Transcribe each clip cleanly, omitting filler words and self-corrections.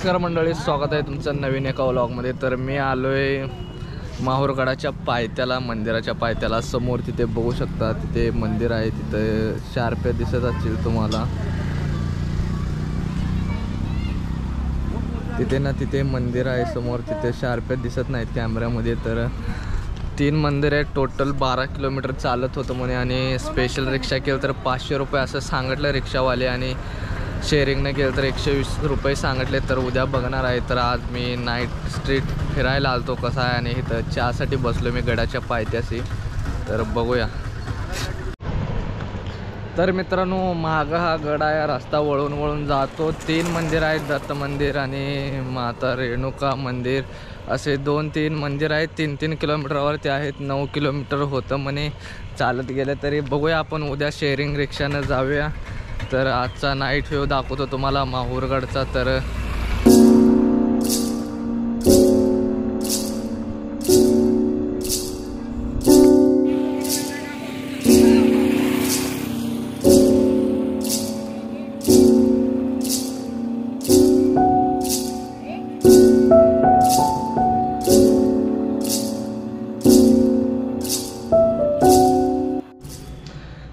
नमस्कार मंडळी, स्वागत आहे तुमचं नवीन एका व्लॉगमध्ये। तर मी आलोय माहूरगडाच्या पायथ्याला, मंदिराच्या पायथ्याला। समोर तिथे बघू शकता, तिथे मंदिर आहे, तिथे शार्प दिसत असतील तुम्हाला। तिथे मंदिर आहे समोर, तिथे शार्प दिसत नाहीत कॅमेऱ्यामध्ये। तर 3 मंदिर आहे, टोटल 12 किलोमीटर चालत होतं म्हणे। आणि स्पेशल रिक्षा केलं तर 500 रुपये असं सांगितलं रिक्षावाले, आणि शेअरिंगने गेलं तर 120 रुपये सांगितले। तर उद्या बघणार आहे। तर आज मी नाईट स्ट्रीट फिरायला आलतो कसा आहे, आणि इथं चहासाठी बसलो मी गडाच्या पायथ्याशी। तर बघूया। तर मित्रांनो, मागं हा गड आहे, रस्ता वळून वळून जातो। 3 मंदिर आहेत, दत्त मंदिर आणि माता रेणुका मंदिर, असे 2-3 मंदिर आहेत। 3-3 किलोमीटरवरती आहेत। 9 किलोमीटर होतं म्हणे चालत गेले तरी। बघूया, आपण उद्या शेअरिंग रिक्षानं जाऊया। तर आजचा नाईट व्ह्यू दाखवतो तुम्हाला माहूरगडचा।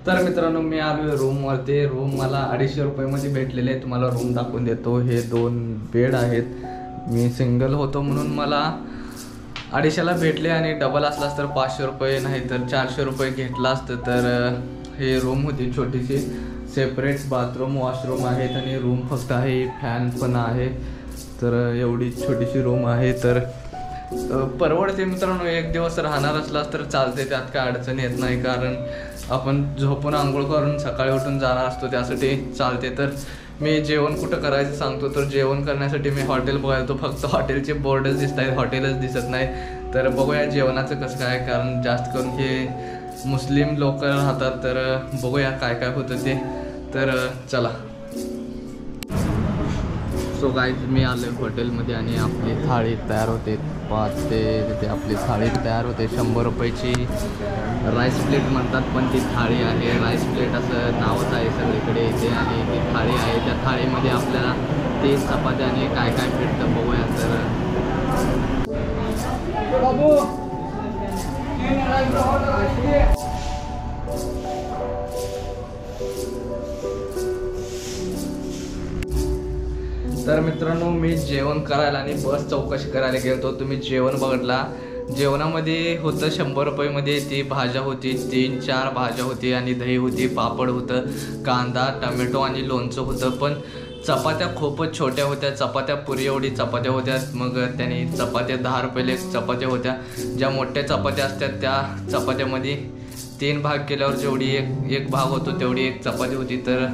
तर मित्रांनो, मी आलोय रूमवरती। रूम मला 250 रुपयामध्ये भेटलेले आहे। तुम्हाला रूम दाखवून देतो। हे 2 बेड आहेत। मी सिंगल होतो म्हणून मला 250ला भेटले, आणि डबल असलास तर 500 रुपये, नाही तर 400 रुपये घेतला असतं। तर हे रूम होती छोटीशी, सेपरेट बाथरूम वॉशरूम आहेत, आणि रूम फक्त आहे, फॅन पण आहे। तर एवढी छोटीशी रूम आहे। तर परवडते मित्रांनो। 1 दिवस राहणार असलास तर चालते, त्यात काय अडचण येत नाही। कारण आपण झोपून आंघोळ करून सकाळी उठून जाणार असतो, त्यासाठी चालते। तर मी जेवण कुठं करायचं सांगतो। तर जेवण करण्यासाठी मी हॉटेल बघायचो, फक्त हॉटेलचे बोर्डच दिसत आहेत, हॉटेलच दिसत नाही। तर बघूया जेवणाचं कसं काय, कारण जास्त करून हे मुस्लिम लोक राहतात। तर बघूया काय काय होतं ते। तर चला। सो गाईज, मी आलो हॉटेलमध्ये, आणि आपली थाळी तयार होते। 5 ते तिथे आपली थाळी तयार होते। 100 रुपयाची राईस प्लेट म्हणतात, पण ती थाळी आहे। राईस प्लेट असं नावच आहे सगळीकडे इथे, आणि ती थाळी आहे। त्या थाळीमध्ये आपल्याला 3 चपात्या आणि काय काय भेटतं बघूया। तर तर मित्रांनो, मी जेवण करायला आणि बस चौकशी करायला गेलो। तुम्ही जेवण बघितला, जेवणामध्ये होतं 100 रुपयेमध्ये ती भाज्या होती, 3-4 भाज्या होती, आणि दही होती, पापड होतं, कांदा, टमॅटो आणि लोणचं होतं। पण चपात्या खूपच छोट्या होत्या, चपात्या पुरी एवढी चपात्या होत्या। मग त्यांनी चपात्या 10 रुपयाला एक चपात्या होत्या। ज्या मोठ्या चपात्या असतात त्या चपात्यामध्ये 3 भाग केल्यावर जेवढी एक भाग होतो तेवढी एक चपाती होती। तर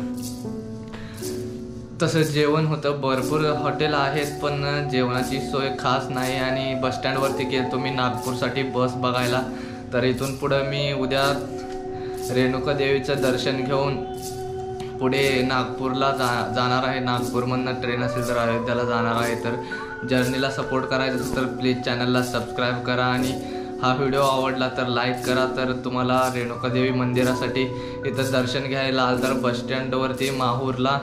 तसं जेवण होतं। भरपूर हॉटेल आहेत, पण जेवणाची सोय खास नाही। आणि बसस्टँडवरती गेलो तुम्ही नागपूरसाठी बस बघायला। तर इथून पुढं मी उद्या रेणुका देवीचं दर्शन घेऊन पुढे नागपूरला जाणार आहे। नागपूरमधनं ट्रेन असेल तर अयोध्याला जाणार आहे। तर जर्नीला सपोर्ट करायचं असेल तर प्लीज चॅनलला सबस्क्राईब करा, आणि हा व्हिडिओ आवडला तर लाईक करा। तर तुम्हाला रेणुका देवी मंदिरासाठी इथं दर्शन घ्यायला आलं तर बसस्टँडवरती माहूरला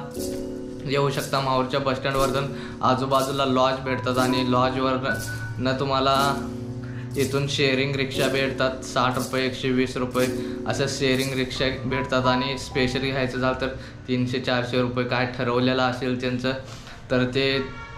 येऊ शकता। माहूरच्या बसस्टँडवरून आजूबाजूला लॉज भेटतात, आणि लॉजवर तुम्हाला इथून शेअरिंग रिक्षा भेटतात। 60 रुपये, 120 रुपये असं शेअरिंग रिक्षा भेटतात। आणि स्पेशल घ्यायचं झालं तर 300-400 रुपये काय ठरवलेलं असेल त्यांचं। तर ते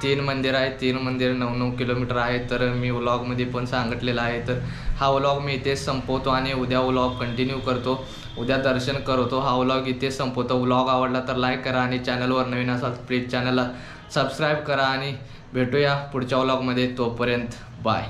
3 मंदिर आहेत, 3 मंदिर 9-9 किलोमीटर आहेत। तर मी व्लॉगमध्ये पण सांगितलेलं आहे। तर हा व्लॉग मी इथेच संपवतो, आणि उद्या व्लॉग कंटिन्यू करतो। उद्या दर्शन करतो, हा व्लॉग इथेच संपवतो। व्लॉग आवडला तर लाईक करा, आणि चॅनलवर नवीन असाल प्लीज चॅनलला सबस्क्राईब करा, आणि भेटूया पुढच्या व्लॉगमध्ये। तोपर्यंत बाय।